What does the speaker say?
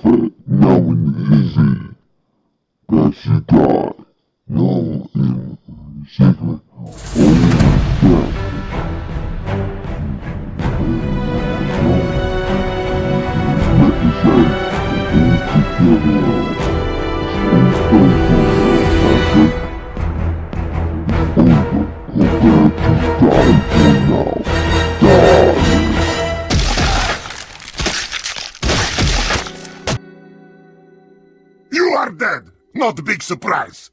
prophet, now in easy, that she died, now in secret, only death. Let me say, don't you give her, You are dead! Not a big surprise!